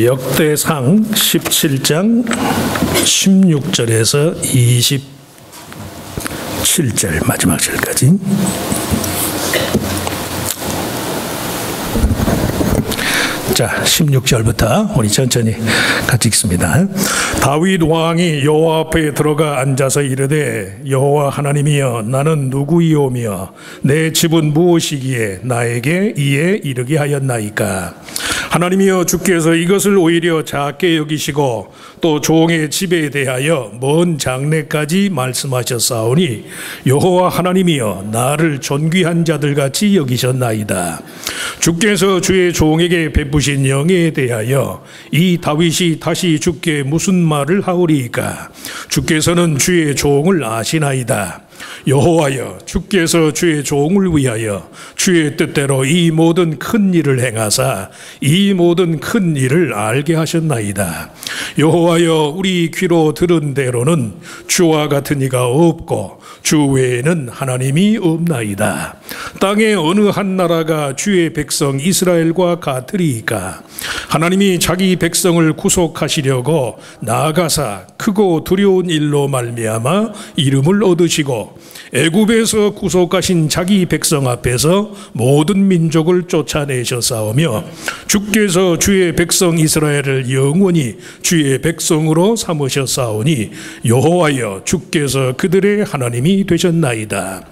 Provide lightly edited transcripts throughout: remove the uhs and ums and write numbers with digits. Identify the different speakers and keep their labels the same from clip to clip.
Speaker 1: 역대상 17장 16절에서 27절 마지막 절까지. 자, 16절부터 우리 천천히 같이 읽습니다. 다윗 왕이 여호와 앞에 들어가 앉아서 이르되 여호와 하나님이여 나는 누구이오며 내 집은 무엇이기에 나에게 이에 이르게 하였나이까. 하나님이여 주께서 이것을 오히려 작게 여기시고 또 종의 집에 대하여 먼 장래까지 말씀하셨사오니 여호와 하나님이여 나를 존귀한 자들같이 여기셨나이다. 주께서 주의 종에게 베푸신 영에 대하여 이 다윗이 다시 주께 무슨 말을 하오리이까. 주께서는 주의 종을 아시나이다. 여호와여 주께서 주의 종을 위하여 주의 뜻대로 이 모든 큰 일을 행하사 이 모든 큰 일을 알게 하셨나이다. 여호와여 우리 귀로 들은 대로는 주와 같은 이가 없고 주 외에는 하나님이 없나이다. 땅의 어느 한 나라가 주의 백성 이스라엘과 같으리이까. 하나님이 자기 백성을 구속하시려고 나아가사 크고 두려운 일로 말미암아 이름을 얻으시고 애굽에서 구속하신 자기 백성 앞에서 모든 민족을 쫓아내셨사오며 주께서 주의 백성 이스라엘을 영원히 주의 백성으로 삼으셨사오니 여호와여 주께서 그들의 하나님이 되셨나이다.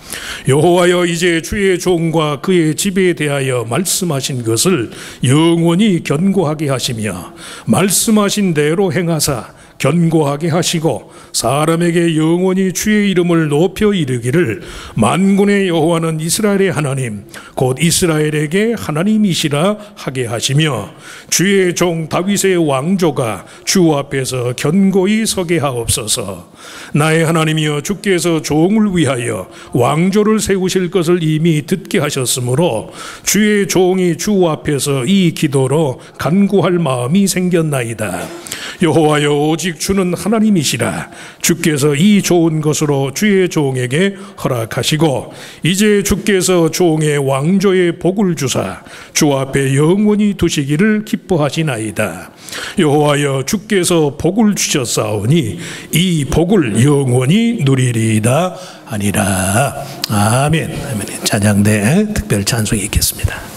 Speaker 1: 여호와여 이제 주의 종과 그의 집에 대하여 말씀하신 것을 영원히 견고하게 하시며 말씀하신 대로 행하사 견고하게 하시고 사람에게 영원히 주의 이름을 높여 이르기를 만군의 여호와는 이스라엘의 하나님 곧 이스라엘에게 하나님이시라 하게 하시며 주의 종 다윗의 왕조가 주 앞에서 견고히 서게 하옵소서. 나의 하나님이여 주께서 종을 위하여 왕조를 세우실 것을 이미 듣게 하셨으므로 주의 종이 주 앞에서 이 기도로 간구할 마음이 생겼나이다. 여호와여 오직 주는 하나님이시라. 주께서 이 좋은 것으로 주의 종에게 허락하시고 이제 주께서 종의 왕조의 복을 주사 주 앞에 영원히 두시기를 기뻐하시나이다. 여호와여 주께서 복을 주셨사오니 이 복을 영원히 누리리이다 하니라. 아멘. 아멘. 찬양대 특별 찬송이 있겠습니다.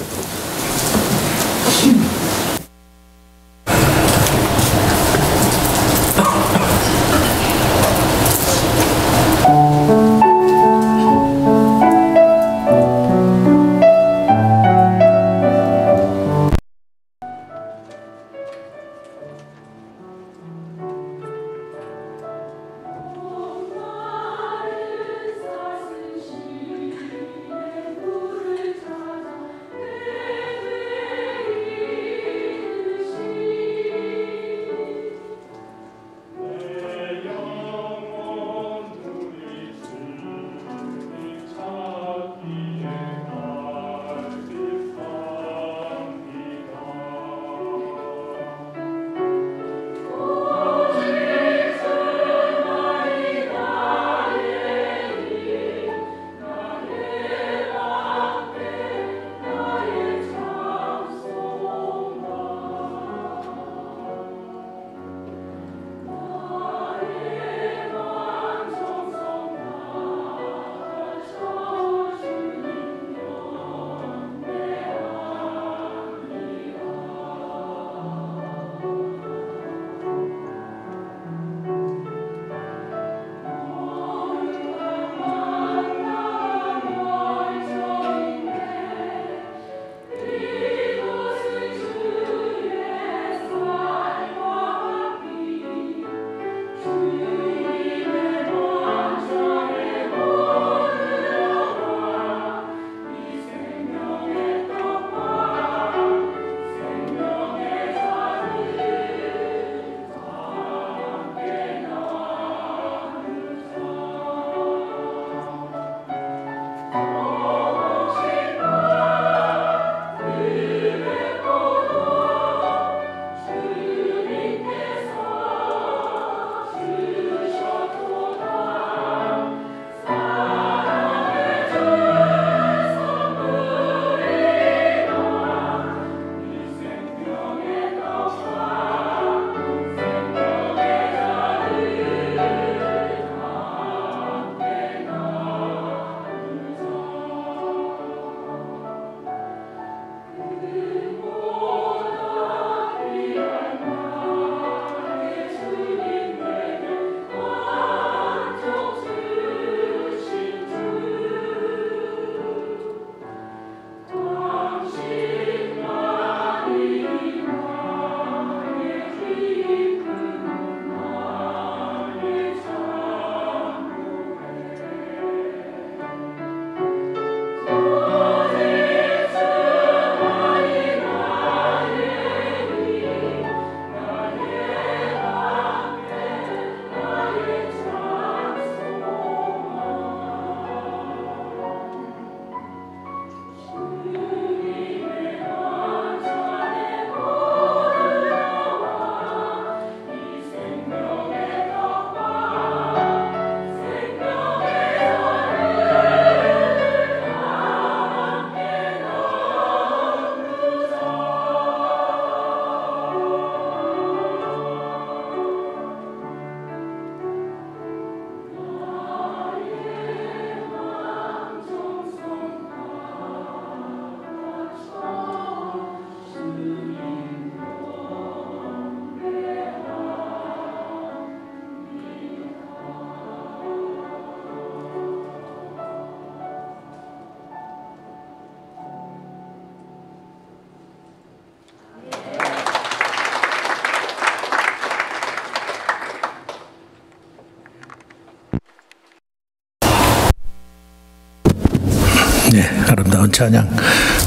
Speaker 1: 아름다운 찬양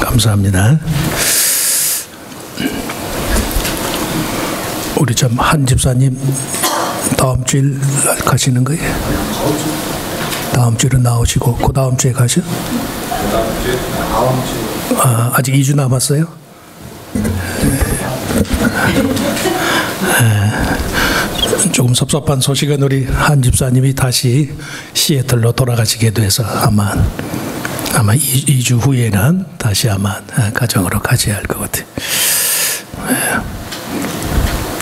Speaker 1: 감사합니다. 우리 참 한 집사님 다음 주일 가시는 거예요? 다음 주로 나오시고 그 다음 주에 가셔? 아직 2주 남았어요? 조금 섭섭한 소식은 우리 한 집사님이 다시 시애틀로 돌아가시게 돼서 아마 2주 후에는 다시 아마 가정으로 가셔야 할 것 같아요.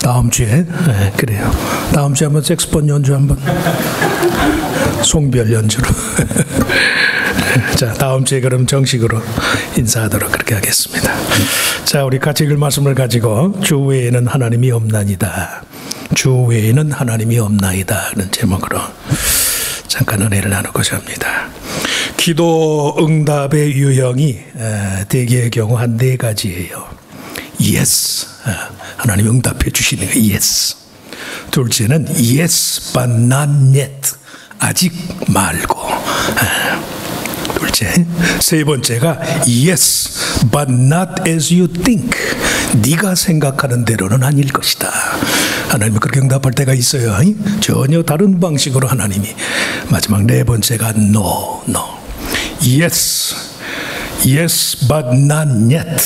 Speaker 1: 다음 주에 그래요. 다음 주에 한번 색소폰 연주 한번 송별 연주로. 자, 다음 주에 그럼 정식으로 인사하도록 그렇게 하겠습니다. 자, 우리 같이 읽을 말씀을 가지고 주 외에는 하나님이 없나이다. 주 외에는 하나님이 없나이다. 그런 제목으로 잠깐 은혜를 나누고자 합니다. 기도 응답의 유형이 대개의 경우 한 4가지예요. Yes, 하나님이 응답해 주시는 거 Yes. 둘째는 Yes, but not yet. 아직 말고. 둘째. 세 번째가 Yes, but not as you think. 네가 생각하는 대로는 아닐 것이다. 하나님이 그렇게 응답할 때가 있어요. 전혀 다른 방식으로 하나님이. 마지막 4번째가 No, no. Yes, yes, but not yet.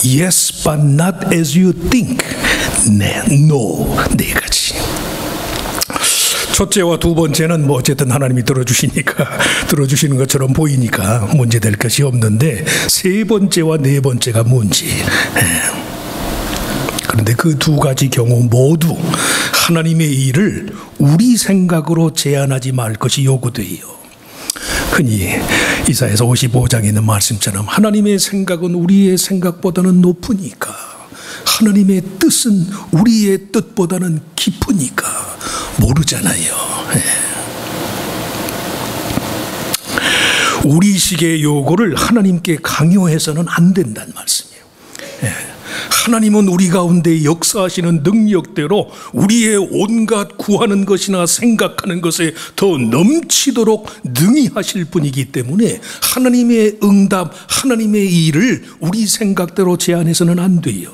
Speaker 1: Yes, but not as you think. No. 4가지. 첫째와 두 번째는 뭐 어쨌든 하나님이 들어주시니까 들어주시는 것처럼 보이니까 문제될 것이 없는데 세 번째와 네 번째가 문제. 그런데 그 2가지 경우 모두 하나님의 일을 우리 생각으로 제한하지 말 것이 요구돼요. 흔히 이사야서 55장에 있는 말씀처럼 하나님의 생각은 우리의 생각보다는 높으니까 하나님의 뜻은 우리의 뜻보다는 깊으니까 모르잖아요. 우리식의 요구를 하나님께 강요해서는 안 된다는 말씀이에요. 하나님은 우리 가운데 역사하시는 능력대로 우리의 온갖 구하는 것이나 생각하는 것에 더 넘치도록 능히 하실 분이기 때문에 하나님의 응답, 하나님의 일을 우리 생각대로 제한해서는 안 돼요.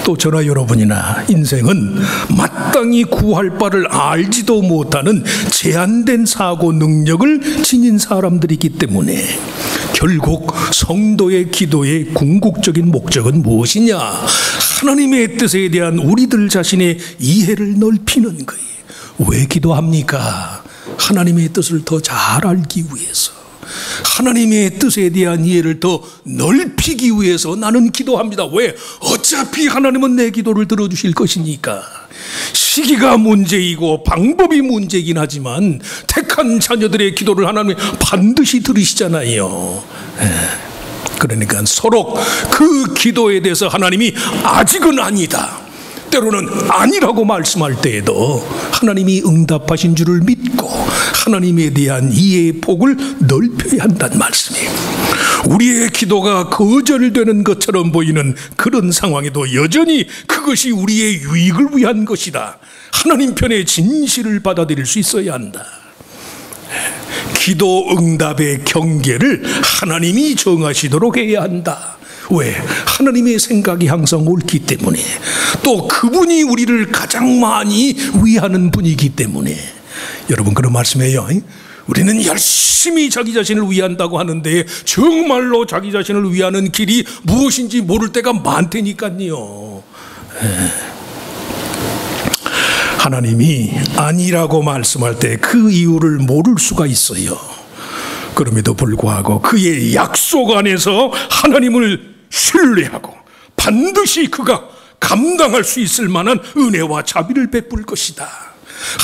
Speaker 1: 또 저나 여러분이나 인생은 마땅히 구할 바를 알지도 못하는 제한된 사고 능력을 지닌 사람들이기 때문에 결국 성도의 기도의 궁극적인 목적은 무엇이냐? 하나님의 뜻에 대한 우리들 자신의 이해를 넓히는 거예요. 왜 기도합니까? 하나님의 뜻을 더 잘 알기 위해서. 하나님의 뜻에 대한 이해를 더 넓히기 위해서 나는 기도합니다. 왜? 어차피 하나님은 내 기도를 들어주실 것이니까. 시기가 문제이고 방법이 문제이긴 하지만 택한 자녀들의 기도를 하나님이 반드시 들으시잖아요. 그러니까 서로 그 기도에 대해서 하나님이 아직은 아니다, 때로는 아니라고 말씀할 때에도 하나님이 응답하신 줄을 믿고 하나님에 대한 이해의 폭을 넓혀야 한다는 말씀이에요. 우리의 기도가 거절되는 것처럼 보이는 그런 상황에도 여전히 그것이 우리의 유익을 위한 것이다. 하나님 편의 진실을 받아들일 수 있어야 한다. 기도 응답의 경계를 하나님이 정하시도록 해야 한다. 왜? 하나님의 생각이 항상 옳기 때문에, 또 그분이 우리를 가장 많이 위하는 분이기 때문에. 여러분 그런 말씀이에요. 우리는 열심히 자기 자신을 위한다고 하는데 정말로 자기 자신을 위하는 길이 무엇인지 모를 때가 많다니까요. 하나님이 아니라고 말씀할 때 그 이유를 모를 수가 있어요. 그럼에도 불구하고 그의 약속 안에서 하나님을 신뢰하고 반드시 그가 감당할 수 있을 만한 은혜와 자비를 베풀 것이다.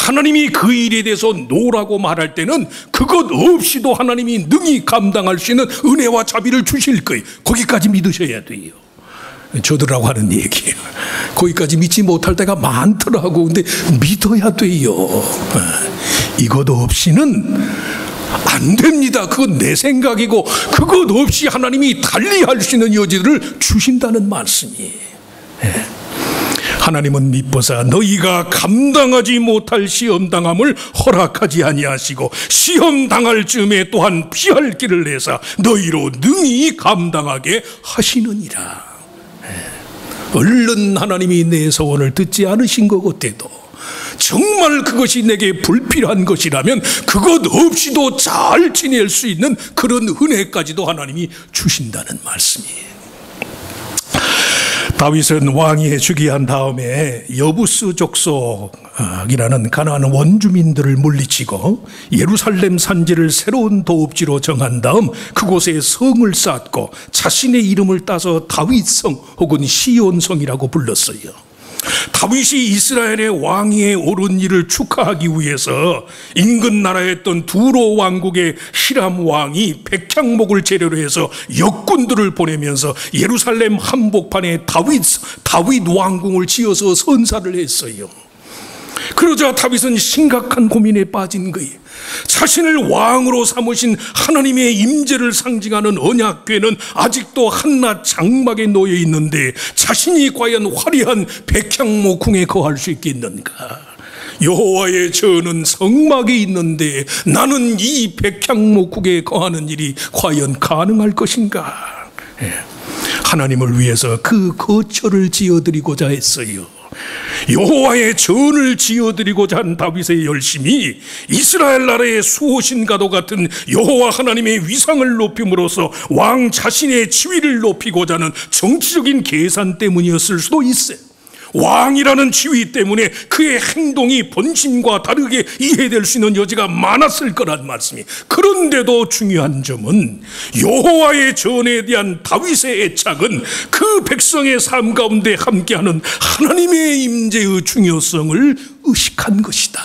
Speaker 1: 하나님이 그 일에 대해서 노라고 말할 때는 그것 없이도 하나님이 능히 감당할 수 있는 은혜와 자비를 주실 거예요. 거기까지 믿으셔야 돼요. 저들하고 하는 얘기예요. 거기까지 믿지 못할 때가 많더라고. 근데 믿어야 돼요. 이것 없이는 안 됩니다. 그건 내 생각이고 그것 없이 하나님이 달리 할 수 있는 여지를 주신다는 말씀이에요. 하나님은 미쁘사 너희가 감당하지 못할 시험당함을 허락하지 아니하시고 시험당할 즈음에 또한 피할 길을 내사 너희로 능히 감당하게 하시느니라. 얼른 하나님이 내 소원을 듣지 않으신 것 같아도 정말 그것이 내게 불필요한 것이라면 그것 없이도 잘 지낼 수 있는 그런 은혜까지도 하나님이 주신다는 말씀이에요. 다윗은 왕위에 즉위한 다음에 여부스 족속이라는 가나안 원주민들을 물리치고 예루살렘 산지를 새로운 도읍지로 정한 다음 그곳에 성을 쌓고 자신의 이름을 따서 다윗성 혹은 시온성이라고 불렀어요. 다윗이 이스라엘의 왕위에 오른 일을 축하하기 위해서 인근 나라였던 두로 왕국의 히람 왕이 백향목을 재료로 해서 역군들을 보내면서 예루살렘 한복판에 다윗 왕궁을 지어서 선사를 했어요. 그러자 다윗은 심각한 고민에 빠진 거예요. 자신을 왕으로 삼으신 하나님의 임재를 상징하는 언약궤는 아직도 한낱 장막에 놓여 있는데 자신이 과연 화려한 백향목 궁에 거할 수 있겠는가? 여호와의 저는 성막에 있는데 나는 이 백향목 궁에 거하는 일이 과연 가능할 것인가? 하나님을 위해서 그 거처를 지어드리고자 했어요. 여호와의 전을 지어드리고자 한 다윗의 열심이 이스라엘 나라의 수호신과도 같은 여호와 하나님의 위상을 높임으로써 왕 자신의 지위를 높이고자 하는 정치적인 계산 때문이었을 수도 있어요. 왕이라는 지위 때문에 그의 행동이 본심과 다르게 이해될 수 있는 여지가 많았을 거란 말씀이. 그런데도 중요한 점은 여호와의 전에 대한 다윗의 애착은 그 백성의 삶 가운데 함께하는 하나님의 임재의 중요성을 의식한 것이다.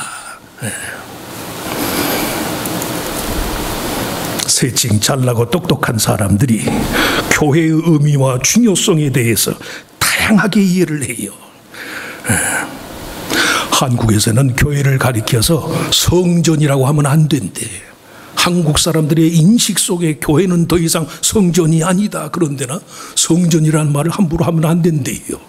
Speaker 1: 세칭 잘나고 똑똑한 사람들이 교회의 의미와 중요성에 대해서 다양하게 이해를 해요. 한국에서는 교회를 가리켜서 성전이라고 하면 안 된대. 한국 사람들의 인식 속에 교회는 더 이상 성전이 아니다. 그런데나 성전이라는 말을 함부로 하면 안 된대요.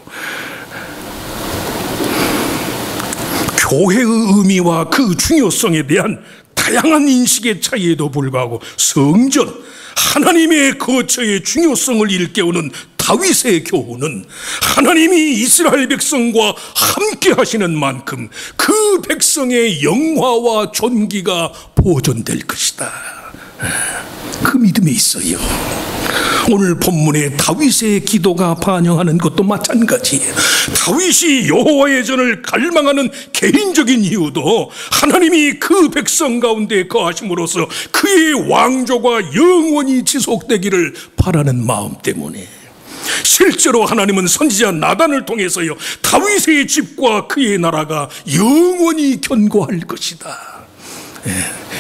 Speaker 1: 교회의 의미와 그 중요성에 대한 다양한 인식의 차이에도 불구하고 성전, 하나님의 거처의 중요성을 일깨우는 다윗의 교훈은 하나님이 이스라엘 백성과 함께 하시는 만큼 그 백성의 영화와 존귀가 보존될 것이다. 그 믿음이 있어요. 오늘 본문의 다윗의 기도가 반영하는 것도 마찬가지예요. 다윗이 여호와의 전을 갈망하는 개인적인 이유도 하나님이 그 백성 가운데 거하심으로써 그의 왕조가 영원히 지속되기를 바라는 마음 때문에. 실제로 하나님은 선지자 나단을 통해서요 다윗의 집과 그의 나라가 영원히 견고할 것이다.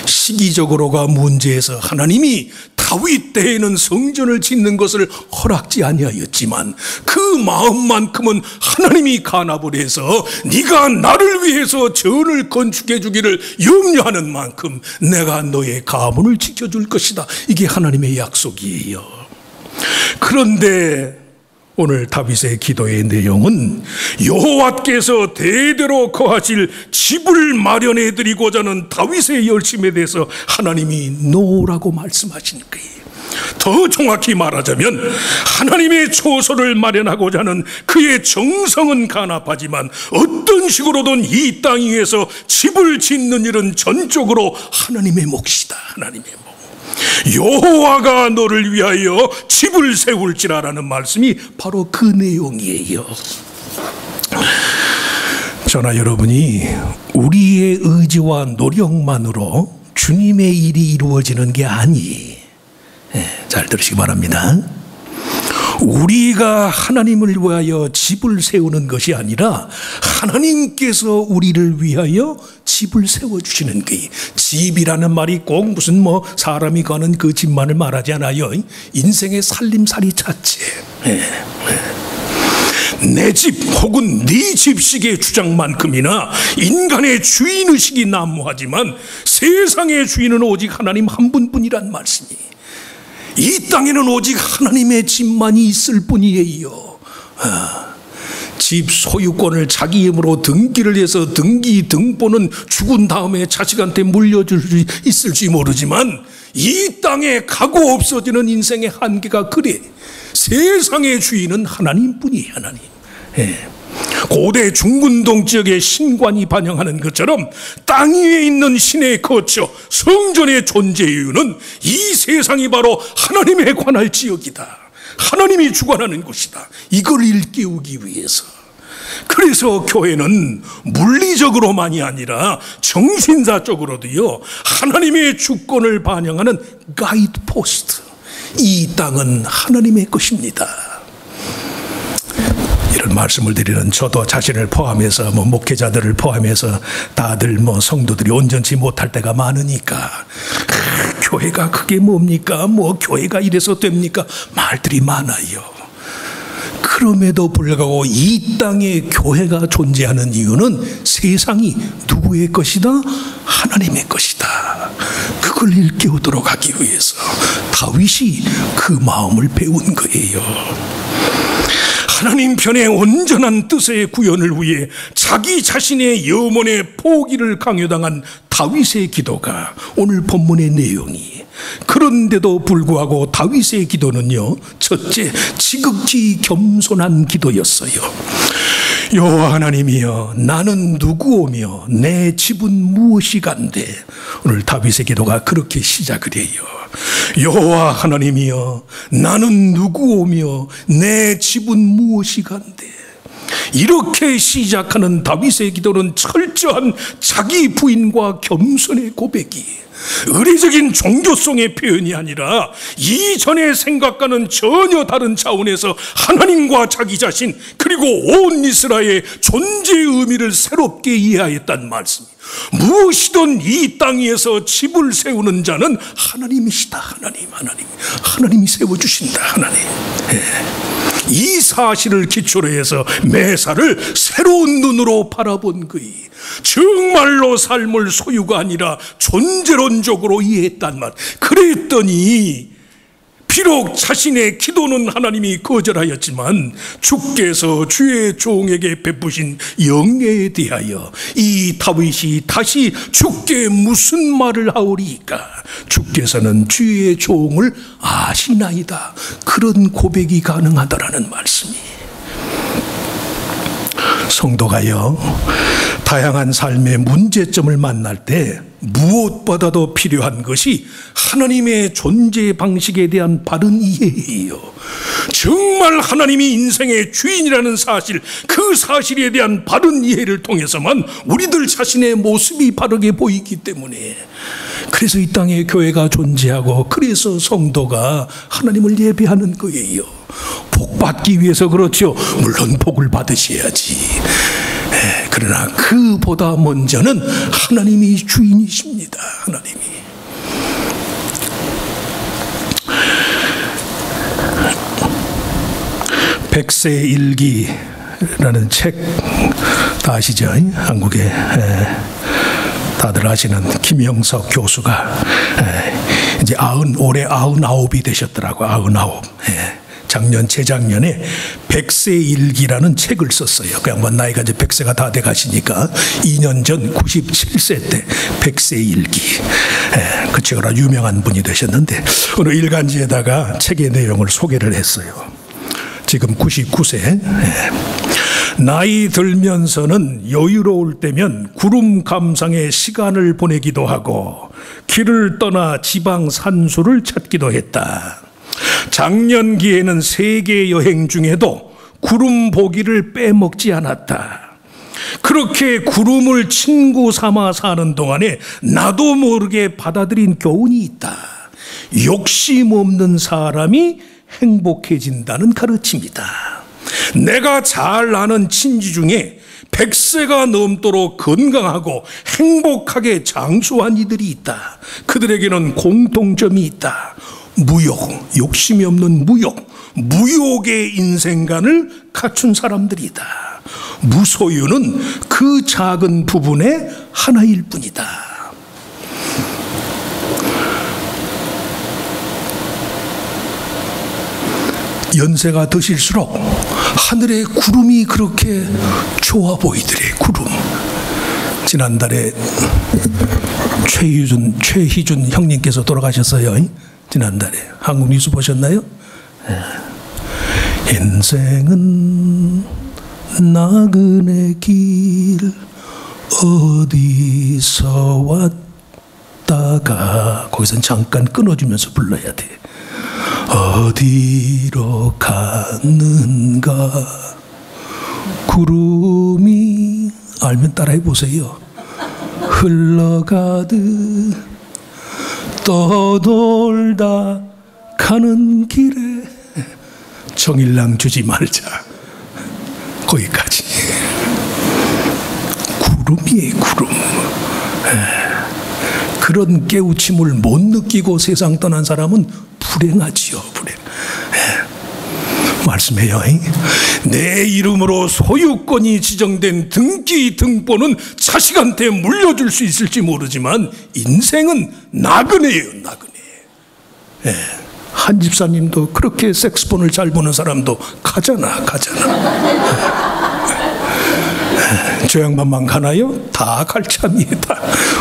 Speaker 1: 시기적으로가 문제에서 하나님이 다윗 때에는 성전을 짓는 것을 허락지 아니하였지만 그 마음만큼은 하나님이 간합을 해서 네가 나를 위해서 전을 건축해 주기를 염려하는 만큼 내가 너의 가문을 지켜줄 것이다. 이게 하나님의 약속이에요. 그런데 오늘 다윗의 기도의 내용은 여호와께서 대대로 거하실 집을 마련해 드리고자 하는 다윗의 열심에 대해서 하나님이 노라고 말씀하신 거예요. 더 정확히 말하자면 하나님의 초소를 마련하고자 하는 그의 정성은 간합하지만 어떤 식으로든 이 땅 위에서 집을 짓는 일은 전적으로 하나님의 몫이다. 하나님의 몫. 여호와가 너를 위하여 집을 세울지라라는 말씀이 바로 그 내용이에요. 저나 여러분이 우리의 의지와 노력만으로 주님의 일이 이루어지는 게 아니에요. 잘 들으시기 바랍니다. 우리가 하나님을 위하여 집을 세우는 것이 아니라 하나님께서 우리를 위하여 집을 세워주시는 거예요. 집이라는 말이 꼭 무슨 사람이 가는 그 집만을 말하지 않아요. 인생의 살림살이 자체. 내 집 혹은 네 집식의 주장만큼이나 인간의 주인의식이 난무하지만 세상의 주인은 오직 하나님 한 분뿐이란 말씀이에요. 이 땅에는 오직 하나님의 집만이 있을 뿐이에요. 집 소유권을 자기 힘으로 등기를 해서 등기 등본은 죽은 다음에 자식한테 물려줄 수 있을지 모르지만 이 땅에 가고 없어지는 인생의 한계가 그래. 세상의 주인은 하나님뿐이에요. 하나님. 고대 중근동 지역의 신관이 반영하는 것처럼 땅 위에 있는 신의 거처 성전의 존재 이유는 이 세상이 바로 하나님에 관할 지역이다. 하나님이 주관하는 곳이다. 이걸 일깨우기 위해서. 그래서 교회는 물리적으로만이 아니라 정신사적으로도요, 하나님의 주권을 반영하는 가이드 포스트. 이 땅은 하나님의 것입니다. 이런 말씀을 드리는 저도 자신을 포함해서 목회자들을 포함해서 다들 성도들이 온전치 못할 때가 많으니까 교회가 그게 뭡니까? 교회가 이래서 됩니까? 말들이 많아요. 그럼에도 불구하고 이 땅에 교회가 존재하는 이유는 세상이 누구의 것이다? 하나님의 것이다. 그걸 일깨우도록 하기 위해서 다윗이 그 마음을 배운 거예요. 하나님 편의 온전한 뜻의 구현을 위해 자기 자신의 영혼의 포기를 강요당한 다윗의 기도가 오늘 본문의 내용이. 그런데도 불구하고 다윗의 기도는요, 첫째, 지극히 겸손한 기도였어요. 여호와 하나님이여, 나는 누구오며 내 집은 무엇이간데. 오늘 다윗의 기도가 그렇게 시작을 해요. 여호와 하나님이여, 나는 누구오며 내 집은 무엇이간데. 이렇게 시작하는 다윗의 기도는 철저한 자기 부인과 겸손의 고백이, 의례적인 종교성의 표현이 아니라 이전의 생각과는 전혀 다른 차원에서 하나님과 자기 자신 그리고 온 이스라엘의 존재의 의미를 새롭게 이해하였단 말씀. 무엇이든 이 땅 위에서 집을 세우는 자는 하나님이시다. 하나님이 세워주신다. 하나님. 이 사실을 기초로 해서 매사를 새로운 눈으로 바라본 그이, 정말로 삶을 소유가 아니라 존재론적으로 이해했단 말. 그랬더니 비록 자신의 기도는 하나님이 거절하였지만 주께서 주의 종에게 베푸신 영예에 대하여 이 다윗이 다시 주께 무슨 말을 하오리까? 주께서는 주의 종을 아시나이다. 그런 고백이 가능하다라는 말씀이. 성도가요, 다양한 삶의 문제점을 만날 때 무엇보다도 필요한 것이 하나님의 존재 방식에 대한 바른 이해예요. 정말 하나님이 인생의 주인이라는 사실, 그 사실에 대한 바른 이해를 통해서만 우리들 자신의 모습이 바르게 보이기 때문에, 그래서 이 땅에 교회가 존재하고, 그래서 성도가 하나님을 예배하는 거예요. 복 받기 위해서 그렇죠. 물론 복을 받으셔야지. 그러나 그보다 먼저는 하나님이 주인이십니다. 하나님이. 백세일기라는 책 다 아시죠? 한국에 다들 아시는 김영석 교수가 이제 올해 99이 되셨더라고. 99. 작년, 재작년에 백세일기라는 책을 썼어요. 그 양반 나이가 이제 100세가 다 돼 가시니까 2년 전 97세 때 백세일기. 그 책으로 아주 유명한 분이 되셨는데 어느 일간지에다가 책의 내용을 소개를 했어요. 지금 99세. 나이 들면서는 여유로울 때면 구름 감상에 시간을 보내기도 하고 길을 떠나 지방 산수를 찾기도 했다. 작년기에는 세계 여행 중에도 구름 보기를 빼먹지 않았다. 그렇게 구름을 친구 삼아 사는 동안에 나도 모르게 받아들인 교훈이 있다. 욕심 없는 사람이 행복해진다는 가르침이다. 내가 잘 아는 친지 중에 100세가 넘도록 건강하고 행복하게 장수한 이들이 있다. 그들에게는 공통점이 있다. 무욕, 욕심이 없는 무욕의 인생관을 갖춘 사람들이다. 무소유는 그 작은 부분의 하나일 뿐이다. 연세가 드실수록 하늘의 구름이 그렇게 좋아 보이더래. 구름. 지난달에 최희준 형님께서 돌아가셨어요. 지난달에. 한국 뉴스 보셨나요? 인생은 나그네 길 어디서 왔다가, 거기서 잠깐 끊어주면서 불러야 돼. 어디로 갔는가 구름이, 알면 따라해 보세요. 흘러가듯 떠돌다 가는 길에 정일랑 주지 말자. 거기까지. 구름이에요, 구름. 그런 깨우침을 못 느끼고 세상 떠난 사람은 불행하지요, 불행. 말씀해요. 내 이름으로 소유권이 지정된 등기 등본은 자식한테 물려줄 수 있을지 모르지만 인생은 나그네예요, 나그네. 한 집사님도 그렇게 색스폰을 잘 부는 사람도 가잖아. 저 양반만 가나요? 다 갈 참이다.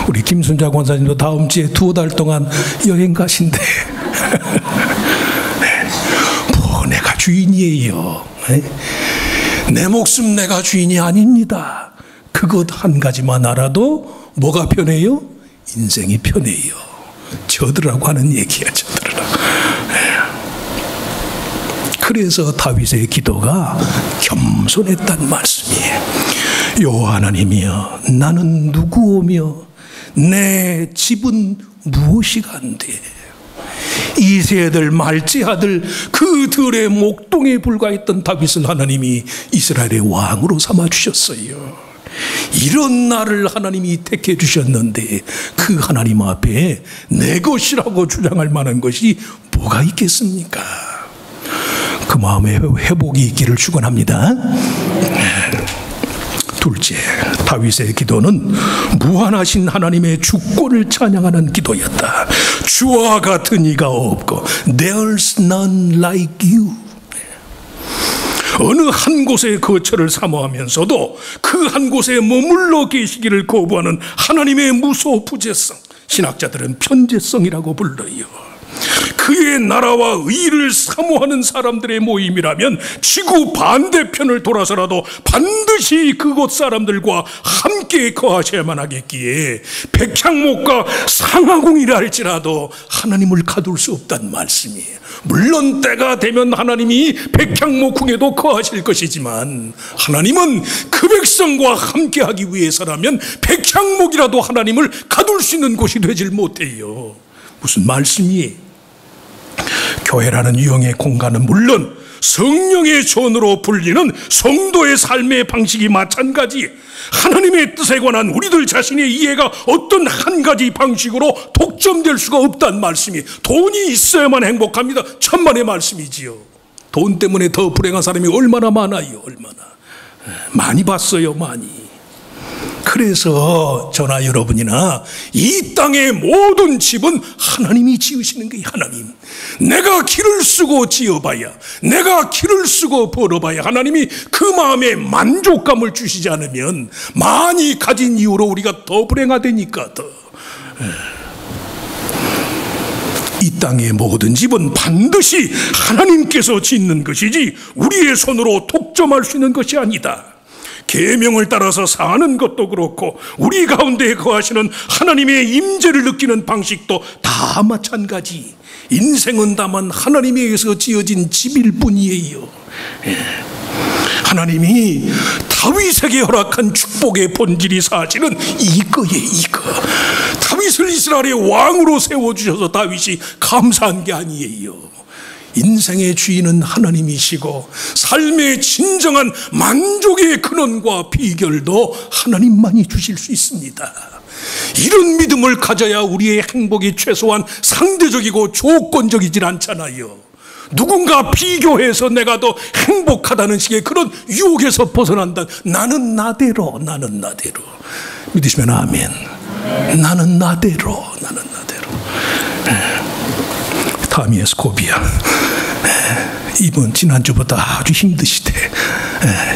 Speaker 1: 우리 김순자 권사님도 다음 주에 2달 동안 여행 가신대. 뭐 내가 주인이에요. 내 목숨 내가 주인이 아닙니다. 그것 한 가지만 알아도 뭐가 편해요? 인생이 편해요. 저들하고 하는 얘기야, 저들하고. 그래서 다윗의 기도가 겸손했단 말씀이에요. 여호와 하나님이여, 나는 누구오며 내 집은 무엇이간데 이새들 말지아들 그 들의 목동에 불과했던 다윗을 하나님이 이스라엘의 왕으로 삼아주셨어요. 이런 나를 하나님이 택해 주셨는데 그 하나님 앞에 내 것이라고 주장할 만한 것이 뭐가 있겠습니까? 그 마음에 회복이 있기를 축원합니다. 둘째, 다윗의 기도는 무한하신 하나님의 주권을 찬양하는 기도였다. 주와 같은 이가 없고 There's none like you. 어느 한 곳의 거처를 사모하면서도 그 한 곳에 머물러 계시기를 거부하는 하나님의 무소부재성, 신학자들은 편재성이라고 불러요. 그의 나라와 의를 사모하는 사람들의 모임이라면 지구 반대편을 돌아서라도 반드시 그곳 사람들과 함께 거하셔야만 하겠기에 백향목과 상하궁이라 할지라도 하나님을 가둘 수 없다는 말씀이에요. 물론 때가 되면 하나님이 백향목궁에도 거하실 것이지만 하나님은 그 백성과 함께하기 위해서라면 백향목이라도 하나님을 가둘 수 있는 곳이 되질 못해요. 무슨 말씀이에요? 교회라는 유형의 공간은 물론 성령의 전으로 불리는 성도의 삶의 방식이 마찬가지. 하나님의 뜻에 관한 우리들 자신의 이해가 어떤 한 가지 방식으로 독점될 수가 없다는 말씀이, 돈이 있어야만 행복합니다, 천만의 말씀이지요. 돈 때문에 더 불행한 사람이 얼마나 많아요. 얼마나 많이 봤어요, 많이. 그래서 저나 여러분이나 이 땅의 모든 집은 하나님이 지으시는 거예요. 하나님. 내가 길을 쓰고 지어봐야, 내가 길을 쓰고 벌어봐야 하나님이 그 마음에 만족감을 주시지 않으면 많이 가진 이유로 우리가 더 불행하다니까. 더. 이 땅의 모든 집은 반드시 하나님께서 짓는 것이지 우리의 손으로 독점할 수 있는 것이 아니다. 계명을 따라서 사는 것도 그렇고 우리 가운데 거하시는 하나님의 임재를 느끼는 방식도 다 마찬가지. 인생은 다만 하나님에 의해서 지어진 집일 뿐이에요. 하나님이 다윗에게 허락한 축복의 본질이 사실은 이거예요. 이거. 다윗을 이스라엘의 왕으로 세워주셔서 다윗이 감사한 게 아니에요. 인생의 주인은 하나님이시고 삶의 진정한 만족의 근원과 비결도 하나님만이 주실 수 있습니다. 이런 믿음을 가져야 우리의 행복이 최소한 상대적이고 조건적이질 않잖아요. 누군가 비교해서 내가 더 행복하다는 식의 그런 유혹에서 벗어난다. 나는 나대로, 나는 나대로. 믿으시면 아멘. 나는 나대로, 나는 나대로. 타미에스코비아. 이번 지난주부터 아주 힘드시대.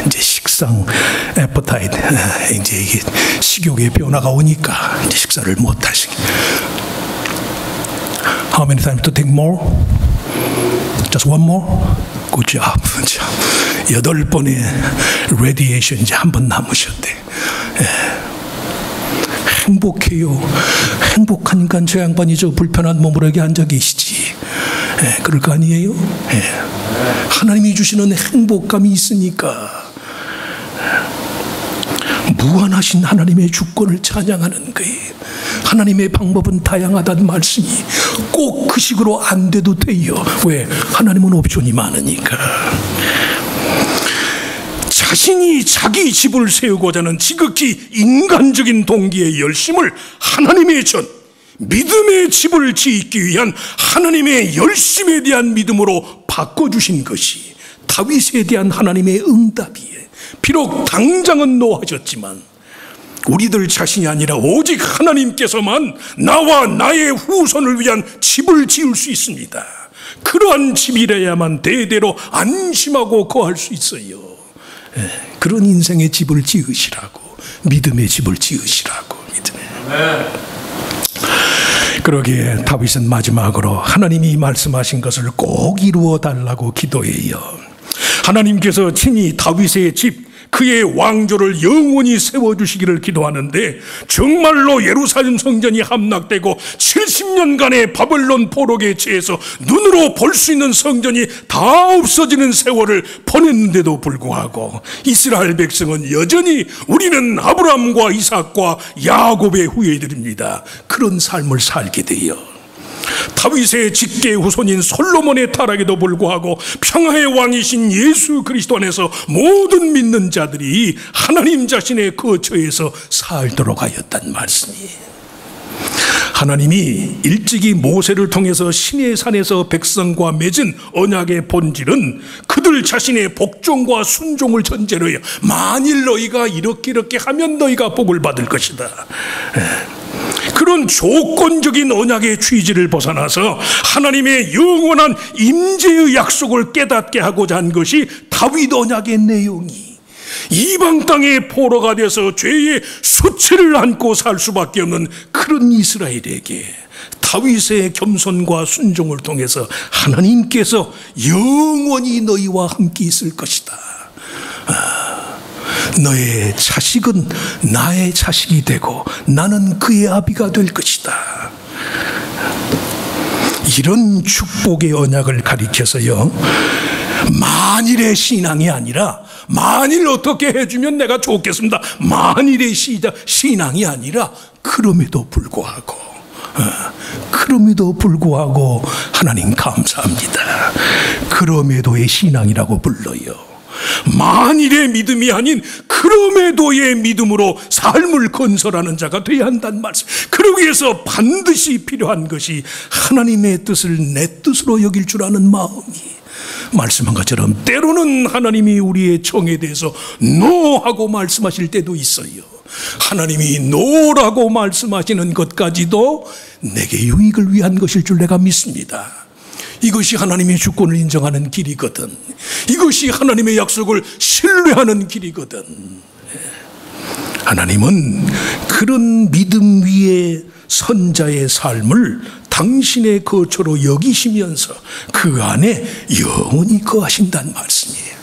Speaker 1: 이제 식상 애퍼타이트, 이제 이게 식욕의 변화가 오니까 이제 식사를 못 하시게. How many times to take more? Just one more? Good job. 8번의 레디에이션 이제 한 번 남으셨대. 행복해요. 행복하니까 저 양반이 저 불편한 몸으로 여기 앉아 계시지. 그럴 거 아니에요? 하나님이 주시는 행복감이 있으니까 무한하신 하나님의 주권을 찬양하는 거예요. 하나님의 방법은 다양하다는 말씀이 꼭 그 식으로 안 돼도 돼요. 왜? 하나님은 옵션이 많으니까. 자신이 자기 집을 세우고자 하는 지극히 인간적인 동기의 열심을 하나님의 전, 믿음의 집을 짓기 위한 하나님의 열심에 대한 믿음으로 바꿔주신 것이 다윗에 대한 하나님의 응답이에요. 비록 당장은 노하셨지만 우리들 자신이 아니라 오직 하나님께서만 나와 나의 후손을 위한 집을 지을 수 있습니다. 그러한 집이라야만 대대로 안심하고 거할 수 있어요. 그런 인생의 집을 지으시라고, 믿음의 집을 지으시라고. 그러기에 다윗은 마지막으로 하나님이 말씀하신 것을 꼭 이루어 달라고 기도해요. 하나님께서 친히 다윗의 집, 그의 왕조를 영원히 세워주시기를 기도하는데, 정말로 예루살렘 성전이 함락되고 70년간의 바벨론 포로기에 취해서 눈으로 볼 수 있는 성전이 다 없어지는 세월을 보냈는데도 불구하고 이스라엘 백성은 여전히 우리는 아브라함과 이삭과 야곱의 후예들입니다, 그런 삶을 살게 돼요. 다윗의 직계 후손인 솔로몬의 타락에도 불구하고 평화의 왕이신 예수 그리스도 안에서 모든 믿는 자들이 하나님 자신의 거처에서 살도록 하였단 말씀이에요. 하나님이 일찍이 모세를 통해서 시내 산에서 백성과 맺은 언약의 본질은 그들 자신의 복종과 순종을 전제로 해요. 만일 너희가 이렇게 하면 너희가 복을 받을 것이다. 그런 조건적인 언약의 취지를 벗어나서 하나님의 영원한 임재의 약속을 깨닫게 하고자 한 것이 다윗 언약의 내용이, 이방 땅의 포로가 돼서 죄의 수치를 안고 살 수밖에 없는 그런 이스라엘에게 다윗의 겸손과 순종을 통해서 하나님께서 영원히 너희와 함께 있을 것이다. 너의 자식은 나의 자식이 되고 나는 그의 아비가 될 것이다. 이런 축복의 언약을 가리켜서요, 만일의 신앙이 아니라 만일 어떻게 해주면 내가 좋겠습니다, 만일의 신앙이 아니라 그럼에도 불구하고 하나님 감사합니다, 그럼에도의 신앙이라고 불러요. 만일의 믿음이 아닌 그럼에도의 믿음으로 삶을 건설하는 자가 되어야 한다는 말씀. 그러기 위해서 반드시 필요한 것이 하나님의 뜻을 내 뜻으로 여길 줄 아는 마음이, 말씀한 것처럼 때로는 하나님이 우리의 청에 대해서 노하고 말씀하실 때도 있어요. 하나님이 노라고 말씀하시는 것까지도 내게 유익을 위한 것일 줄 내가 믿습니다. 이것이 하나님의 주권을 인정하는 길이거든. 이것이 하나님의 약속을 신뢰하는 길이거든. 하나님은 그런 믿음 위에 선자의 삶을 당신의 거처로 여기시면서 그 안에 영원히 거하신다는 말씀이에요.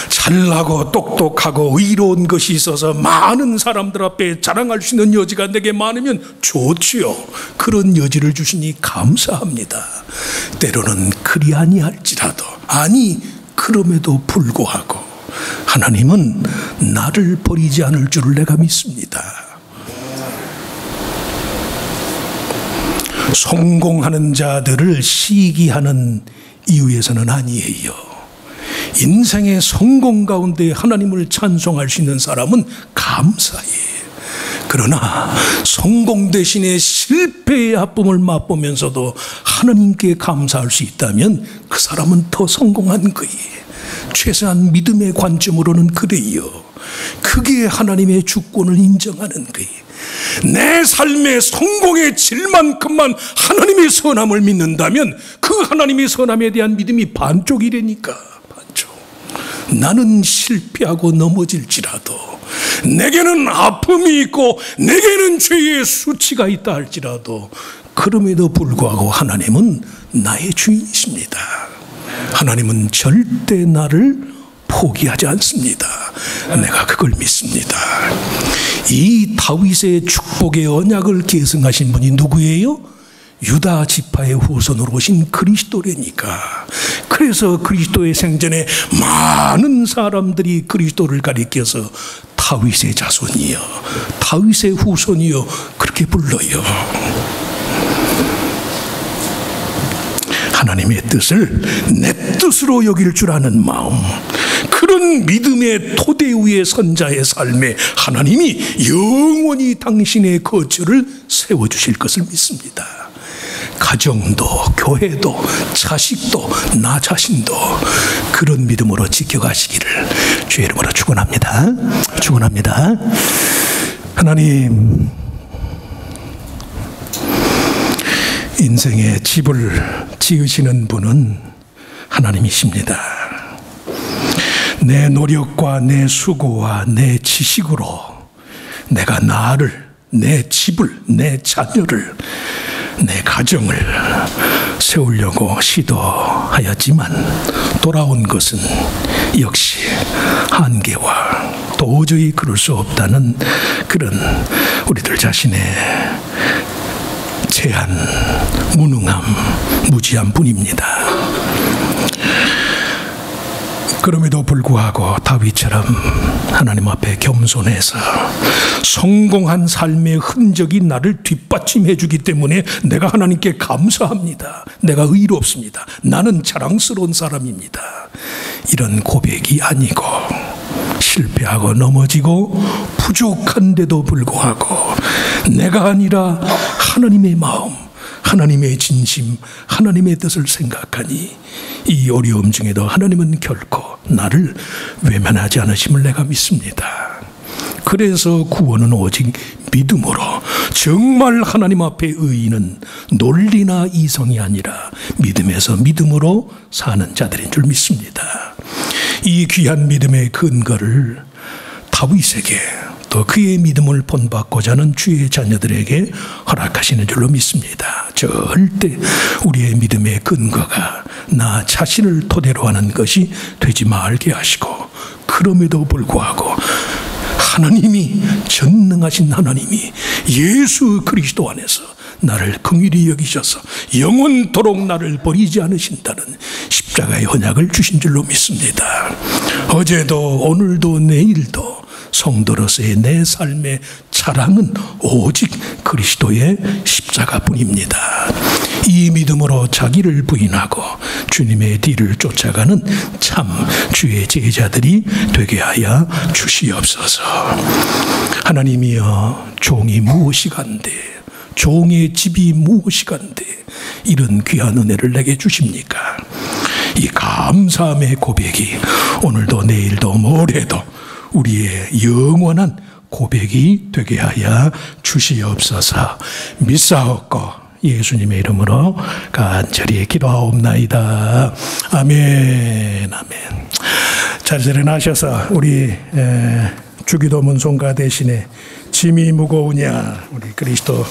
Speaker 1: 잘나고 똑똑하고 의로운 것이 있어서 많은 사람들 앞에 자랑할 수 있는 여지가 내게 많으면 좋지요. 그런 여지를 주시니 감사합니다. 때로는 그리 아니할지라도, 아니 그럼에도 불구하고 하나님은 나를 버리지 않을 줄을 내가 믿습니다. 성공하는 자들을 시기하는 이유에서는 아니에요. 인생의 성공 가운데 하나님을 찬송할 수 있는 사람은 감사해. 그러나 성공 대신에 실패의 아픔을 맛보면서도 하나님께 감사할 수 있다면 그 사람은 더 성공한 거예요. 최소한 믿음의 관점으로는 그래요. 그게 하나님의 주권을 인정하는 거예요. 내 삶의 성공에 질 만큼만 하나님의 선함을 믿는다면 그 하나님의 선함에 대한 믿음이 반쪽이라니까. 반쪽. 나는 실패하고 넘어질지라도, 내게는 아픔이 있고 내게는 죄의 수치가 있다 할지라도, 그럼에도 불구하고 하나님은 나의 주인이십니다. 하나님은 절대 나를 포기하지 않습니다. 내가 그걸 믿습니다. 이 다윗의 축복의 언약을 계승하신 분이 누구예요? 유다 지파의 후손으로 오신 그리스도라니까. 그래서 그리스도의 생전에 많은 사람들이 그리스도를 가리켜서 다윗의 자손이여, 다윗의 후손이여 그렇게 불러요. 하나님의 뜻을 내 뜻으로 여길 줄 아는 마음, 그런 믿음의 토대 위에 선 자의 삶에 하나님이 영원히 당신의 거처를 세워주실 것을 믿습니다. 가정도, 교회도, 자식도, 나 자신도 그런 믿음으로 지켜가시기를 주의 이름으로 축원합니다. 축원합니다. 하나님, 인생의 집을 지으시는 분은 하나님이십니다. 내 노력과 내 수고와 내 지식으로 내가 나를, 내 집을, 내 자녀를, 내 가정을 세우려고 시도하였지만 돌아온 것은 역시 한계와 도저히 그럴 수 없다는 그런 우리들 자신의 제한, 무능함, 무지한 뿐입니다. 그럼에도 불구하고 다윗처럼 하나님 앞에 겸손해서 성공한 삶의 흔적이 나를 뒷받침해 주기 때문에 내가 하나님께 감사합니다. 내가 의롭습니다. 나는 자랑스러운 사람입니다. 이런 고백이 아니고, 실패하고 넘어지고 부족한데도 불구하고 내가 아니라 하나님의 마음, 하나님의 진심, 하나님의 뜻을 생각하니 이 어려움 중에도 하나님은 결코 나를 외면하지 않으심을 내가 믿습니다. 그래서 구원은 오직 믿음으로, 정말 하나님 앞에 의인은 논리나 이성이 아니라 믿음에서 믿음으로 사는 자들인 줄 믿습니다. 이 귀한 믿음의 근거를 다윗에게, 또 그의 믿음을 본받고자 하는 주의 자녀들에게 허락하시는 줄로 믿습니다. 절대 우리의 믿음의 근거가 나 자신을 토대로 하는 것이 되지 말게 하시고, 그럼에도 불구하고 하나님이, 전능하신 하나님이 예수 그리스도 안에서 나를 긍휼히 여기셔서 영원토록 나를 버리지 않으신다는 십자가의 언약을 주신 줄로 믿습니다. 어제도 오늘도 내일도 성도로서의 내 삶의 자랑은 오직 그리스도의 십자가뿐입니다. 이 믿음으로 자기를 부인하고 주님의 뒤를 쫓아가는 참 주의 제자들이 되게 하여 주시옵소서. 하나님이여, 종이 무엇이간데, 종의 집이 무엇이간데 이런 귀한 은혜를 내게 주십니까? 이 감사함의 고백이 오늘도 내일도 모레도 우리의 영원한 고백이 되게 하여 주시옵소서. 믿사옵고 예수님의 이름으로 간절히 기도하옵나이다. 아멘. 아멘. 잘 일어나셔서 우리 주기도문 송가 대신에 짐이 무거우냐, 우리 그리스도